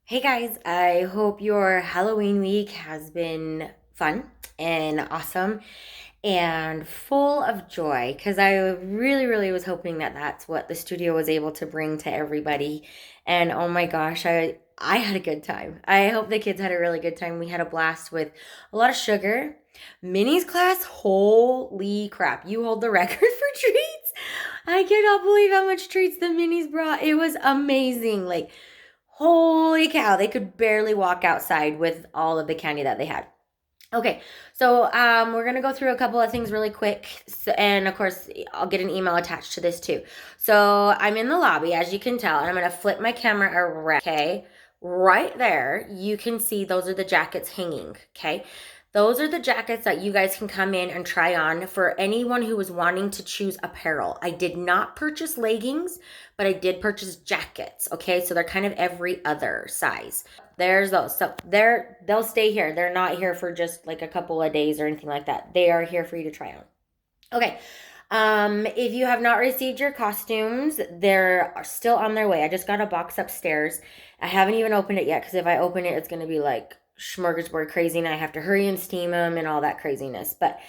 Hey guys, I hope your Halloween week has been fun and awesome and full of joy because I really was hoping that that's what the studio was able to bring to everybody. And oh my gosh, I had a good time. I hope the kids had a really good time. We had a blast with a lot of sugar. Minnie's class, holy crap, you hold the record for treats. I cannot believe how much treats the minis brought. It was amazing. Like, holy cow, they could barely walk outside with all of the candy that they had. Okay, so we're gonna go through a couple of things really quick, and of course, I'll get an email attached to this too. So I'm in the lobby, as you can tell, and I'm gonna flip my camera around. Okay, right there, you can see those are the jackets hanging. Okay, those are the jackets that you guys can come in and try on for anyone who was wanting to choose apparel. I did not purchase leggings, but I did purchase jackets. Okay, so they're kind of every other size. There's those. So they'll stay here. They're not here for just like a couple of days or anything like that. They are here for you to try on. Okay. If you have not received your costumes, they're still on their way. I just got a box upstairs. I haven't even opened it yet because if I open it, it's going to be like smorgasbord crazy and I have to hurry and steam them and all that craziness. But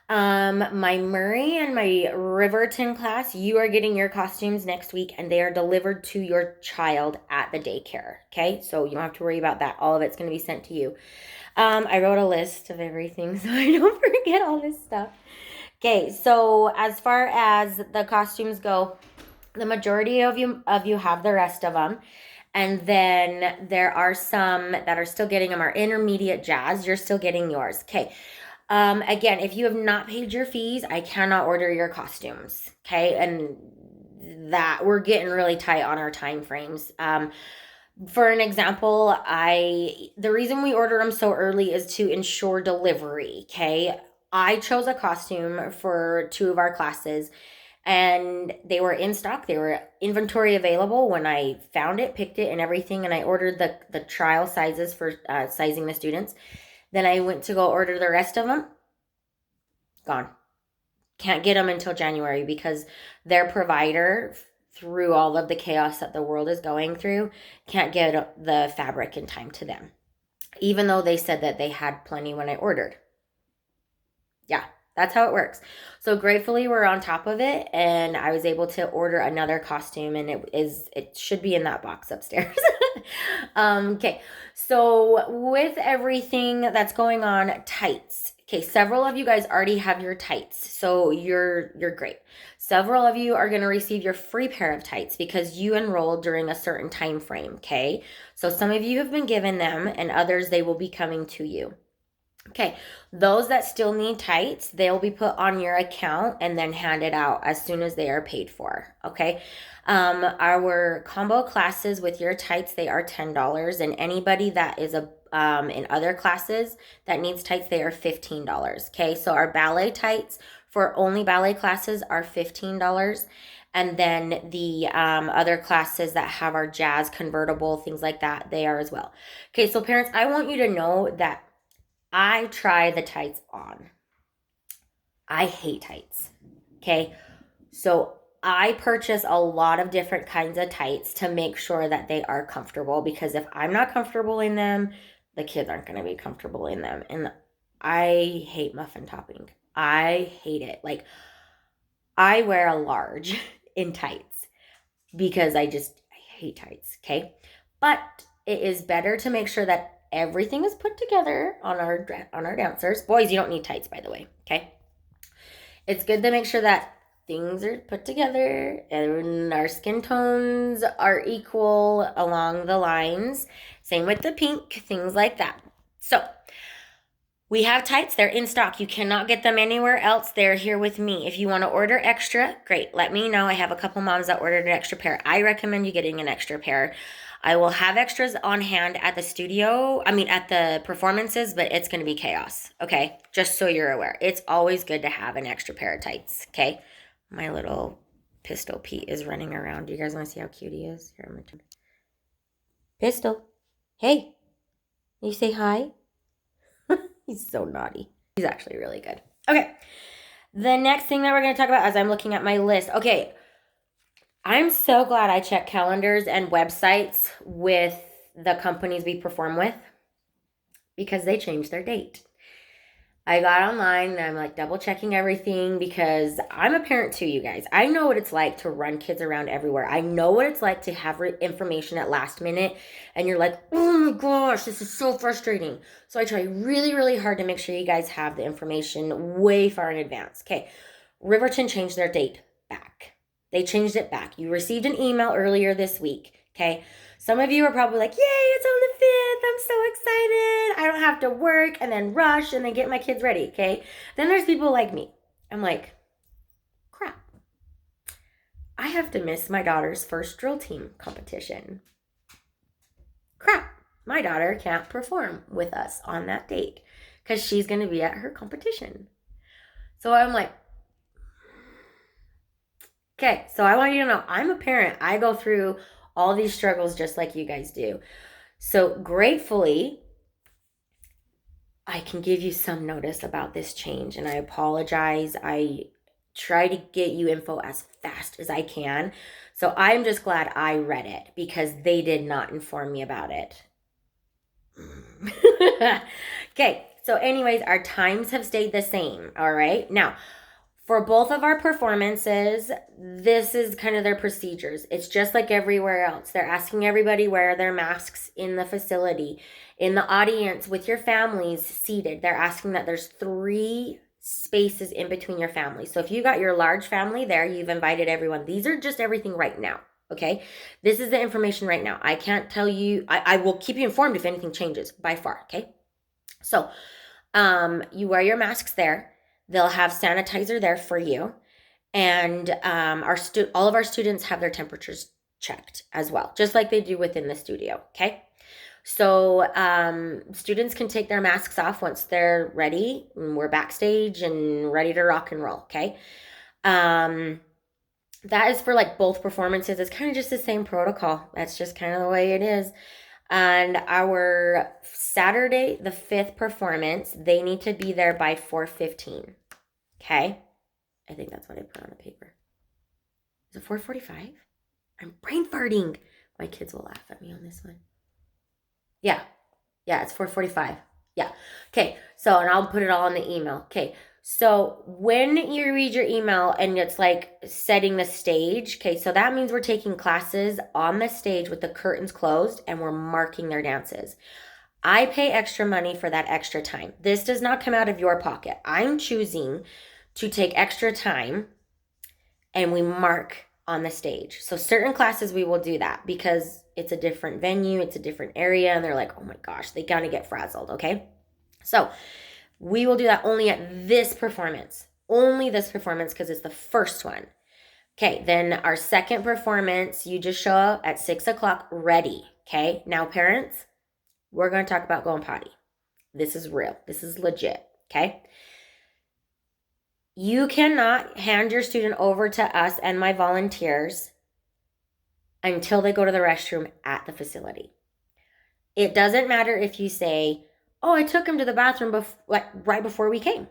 my Murray and my Riverton class, you are getting your costumes next week and they are delivered to your child at the daycare. Okay, so you don't have to worry about that. All of it's going to be sent to you. I wrote a list of everything so I don't forget all this stuff. Okay, so as far as the costumes go, the majority of you have the rest of them. And then there are some that are still getting them are intermediate jazz. You're still getting yours. Okay. Again, if you have not paid your fees, I cannot order your costumes. Okay. And that we're getting really tight on our time frames. For an example, the reason we order them so early is to ensure delivery. Okay. I chose a costume for two of our classes and they were in stock. They were inventory available when I found it, picked it and everything. And I ordered the trial sizes for sizing the students. Then I went to go order the rest of them. Gone. Can't get them until January because their provider, through all of the chaos that the world is going through, can't get the fabric in time to them. Even though they said that they had plenty when I ordered. Yeah, that's how it works. So gratefully we're on top of it and I was able to order another costume and it should be in that box upstairs. Okay. So with everything that's going on, tights. Okay, several of you guys already have your tights. So you're great. Several of you are going to receive your free pair of tights because you enrolled during a certain time frame, okay? So some of you have been given them and others they will be coming to you. Okay, those that still need tights, they'll be put on your account and then handed out as soon as they are paid for. Okay, our combo classes with your tights, they are $10, and anybody that is in other classes that needs tights, they are $15. Okay, so our ballet tights for only ballet classes are $15. And then the other classes that have our jazz convertible, things like that, they are as well. Okay, so parents, I want you to know that I try the tights on. I hate tights. Okay. So I purchase a lot of different kinds of tights to make sure that they are comfortable because if I'm not comfortable in them, the kids aren't going to be comfortable in them. And I hate muffin topping. I hate it. Like, I wear a large in tights because I hate tights. Okay. But it is better to make sure that everything is put together on our dancers. Boys, you don't need tights, by the way. Okay. It's good to make sure that things are put together and our skin tones are equal along the lines. Same with the pink, things like that. So we have tights. They're in stock. You cannot get them anywhere else. They're here with me. If you want to order extra, great. Let me know. I have a couple moms that ordered an extra pair. I recommend you getting an extra pair. I will have extras on hand at the studio. At the performances, but it's going to be chaos. Okay. Just so you're aware. It's always good to have an extra pair of tights. Okay. My little Pistol Pete is running around. Do you guys want to see how cute he is? Here, I'm going to turn. Pistol. Hey. You say hi? He's so naughty. He's actually really good. Okay. The next thing that we're going to talk about as I'm looking at my list. Okay. I'm so glad I check calendars and websites with the companies we perform with because they changed their date. I got online and I'm like double checking everything because I'm a parent too, you guys. I know what it's like to run kids around everywhere. I know what it's like to have information at last minute and you're like, oh my gosh, this is so frustrating. So I try really, really hard to make sure you guys have the information way far in advance. Okay, Riverton changed their date back. They changed it back. You received an email earlier this week, okay? Some of you are probably like, yay, it's on the 5th. I'm so excited. I don't have to work and then rush and then get my kids ready, okay? Then there's people like me. I'm like, crap. I have to miss my daughter's first drill team competition. Crap. My daughter can't perform with us on that date because she's going to be at her competition. So I'm like, okay, so I want you to know I'm a parent. I go through all these struggles just like you guys do. So gratefully, I can give you some notice about this change, and I apologize. I try to get you info as fast as I can. So I'm just glad I read it because they did not inform me about it. Okay, so anyways, our times have stayed the same, all right? Now, for both of our performances, this is kind of their procedures. It's just like everywhere else. They're asking everybody wear their masks in the facility. In the audience with your families seated, they're asking that there's 3 spaces in between your families. So if you got your large family there, you've invited everyone. These are just everything right now, okay? This is the information right now. I can't tell you. I will keep you informed if anything changes by far, okay? So you wear your masks there. They'll have sanitizer there for you. And all of our students have their temperatures checked as well, just like they do within the studio, okay? So students can take their masks off once they're ready. And we're backstage and ready to rock and roll, okay? That is for like both performances. It's kind of just the same protocol. That's just kind of the way it is. And our Saturday, the 5th performance, they need to be there by 4:15. Okay? I think that's what I put on the paper. Is it 4:45? I'm brain farting. My kids will laugh at me on this one. Yeah, it's 4:45. Yeah. Okay, so, and I'll put it all in the email. Okay, so when you read your email and it's like setting the stage, okay, so that means we're taking classes on the stage with the curtains closed and we're marking their dances. I pay extra money for that extra time. This does not come out of your pocket. I'm choosing to take extra time and we mark on the stage. So certain classes we will do that because it's a different venue, it's a different area, and they're like, oh my gosh, they gotta get frazzled, okay? So we will do that only at this performance. Only this performance because it's the first one. Okay, then our second performance, you just show up at 6 o'clock ready, okay? Now parents, we're gonna talk about going potty. This is real, this is legit, okay? You cannot hand your student over to us and my volunteers until they go to the restroom at the facility. It doesn't matter if you say, oh, I took him to the bathroom right before we came.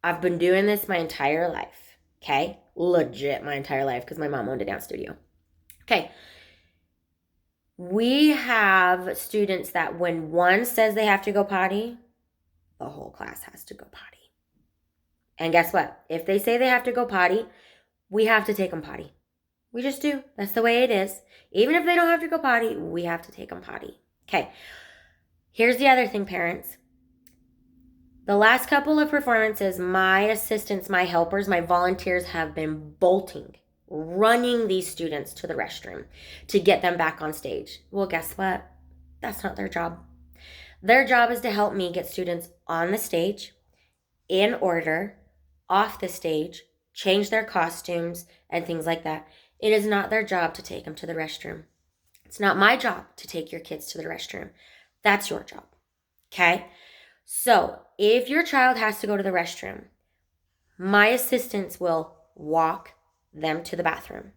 I've been doing this my entire life, okay? Legit my entire life because my mom owned a dance studio. Okay. We have students that when one says they have to go potty, the whole class has to go potty. And guess what? If they say they have to go potty, we have to take them potty. We just do. That's the way it is. Even if they don't have to go potty, we have to take them potty. Okay. Here's the other thing, parents. The last couple of performances, my assistants, my helpers, my volunteers have been bolting, running these students to the restroom to get them back on stage. Well, guess what? That's not their job. Their job is to help me get students on the stage, in order, off the stage, change their costumes, and things like that. It is not their job to take them to the restroom. It's not my job to take your kids to the restroom. That's your job, okay? So if your child has to go to the restroom, my assistants will walk them to the bathroom.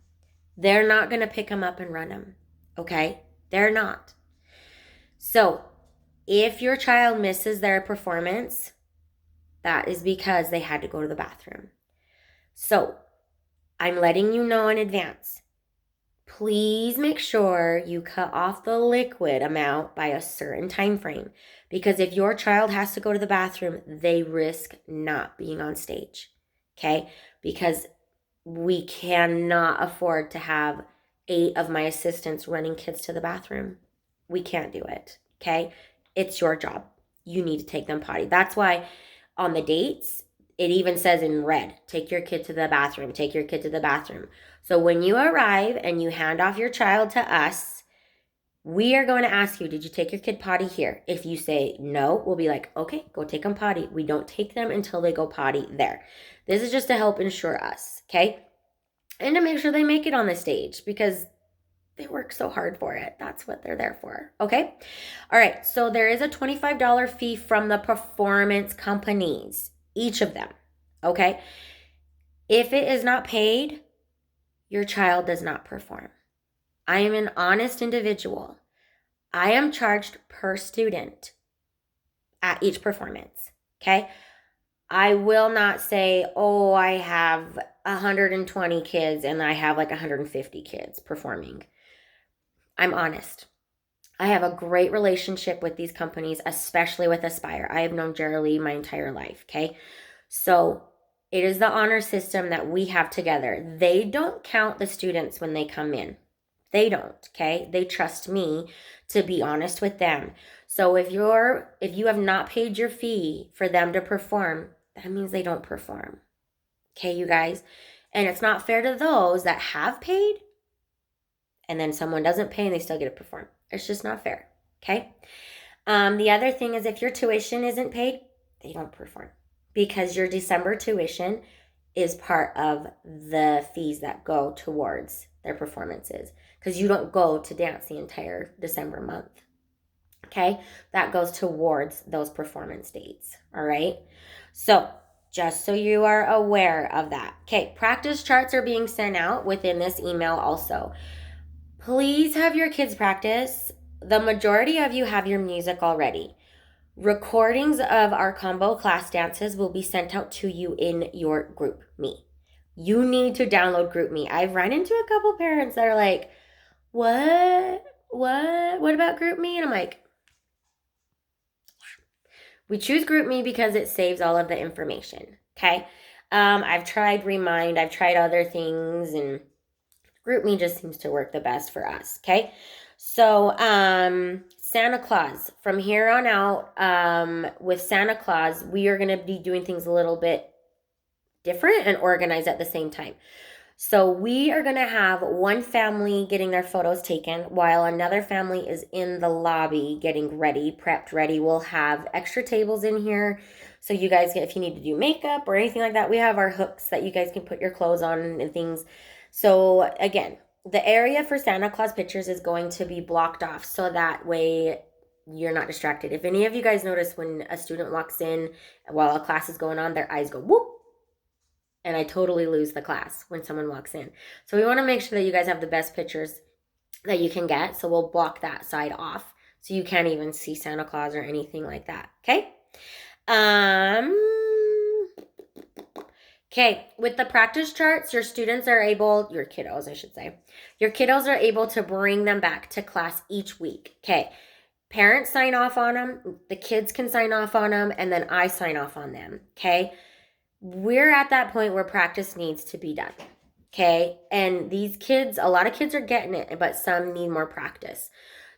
They're not going to pick them up and run them, okay? They're not. So if your child misses their performance, that is because they had to go to the bathroom. So I'm letting you know in advance. please make sure you cut off the liquid amount by a certain time frame, because if your child has to go to the bathroom, they risk not being on stage. Okay? Because we cannot afford to have 8 of my assistants running kids to the bathroom. We can't do it. Okay? It's your job. You need to take them potty. That's why on the dates, it even says in red, take your kid to the bathroom, take your kid to the bathroom. So when you arrive and you hand off your child to us, we are going to ask you, did you take your kid potty here? If you say no, we'll be like, okay, go take them potty. We don't take them until they go potty there. This is just to help ensure us, okay? And to make sure they make it on the stage, because they work so hard for it. That's what they're there for, okay? All right, so there is a $25 fee from the performance companies, each of them, okay? If it is not paid, your child does not perform. I am an honest individual. I am charged per student at each performance, okay? I will not say, oh, I have 120 kids and I have like 150 kids performing. I'm honest. I have a great relationship with these companies, especially with Aspire. I have known Geraldine my entire life, okay? So it is the honor system that we have together. They don't count the students when they come in. They don't, okay? They trust me to be honest with them. So if you have not paid your fee for them to perform, that means they don't perform. Okay, you guys? And it's not fair to those that have paid and then someone doesn't pay and they still get to perform. It's just not fair, okay? The other thing is if your tuition isn't paid, they don't perform, because your December tuition is part of the fees that go towards their performances, because you don't go to dance the entire December month, okay? That goes towards those performance dates, all right? So just so you are aware of that. Okay, practice charts are being sent out within this email also. Please have your kids practice. The majority of you have your music already. Recordings of our combo class dances will be sent out to you in your GroupMe. You need to download GroupMe. I've run into a couple parents that are like, what about GroupMe? And I'm like, we choose GroupMe because it saves all of the information, okay? I've tried Remind, I've tried other things, and GroupMe just seems to work the best for us, okay? So, Santa Claus, from here on out, with Santa Claus, we are going to be doing things a little bit different and organized at the same time. So we are going to have one family getting their photos taken while another family is in the lobby getting ready, prepped ready. We'll have extra tables in here. So you guys, if you need to do makeup or anything like that, we have our hooks that you guys can put your clothes on and things. So again, the area for Santa Claus pictures is going to be blocked off, so that way you're not distracted. If any of you guys notice when a student walks in while a class is going on, their eyes go whoop, and I totally lose the class when someone walks in. So we want to make sure that you guys have the best pictures that you can get. So we'll block that side off so you can't even see Santa Claus or anything like that. Okay? Okay, with the practice charts, your kiddos, I should say, your kiddos are able to bring them back to class each week. Okay, parents sign off on them, the kids can sign off on them, and then I sign off on them. Okay, we're at that point where practice needs to be done. Okay, and these kids, a lot of kids are getting it, but some need more practice.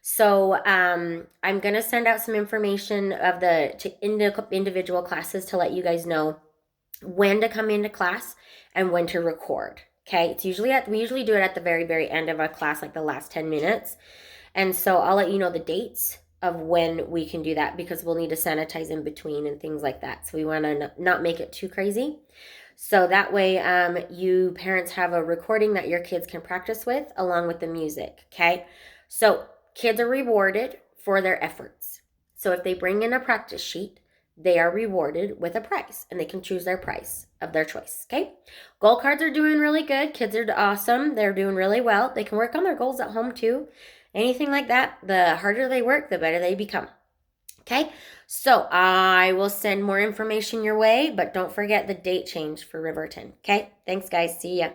So I'm going to send out some information to individual classes to let you guys know when to come into class and when to record. Okay, we usually do it at the very, very end of a class, like the last 10 minutes. And so I'll let you know the dates of when we can do that, because we'll need to sanitize in between and things like that. So we want to not make it too crazy. So that way you parents have a recording that your kids can practice with along with the music. Okay, so kids are rewarded for their efforts. So if they bring in a practice sheet, they are rewarded with a prize, and they can choose their prize of their choice, okay? Goal cards are doing really good. Kids are awesome. They're doing really well. They can work on their goals at home too. Anything like that, the harder they work, the better they become, okay? So I will send more information your way, but don't forget the date change for Riverton, okay? Thanks, guys. See ya.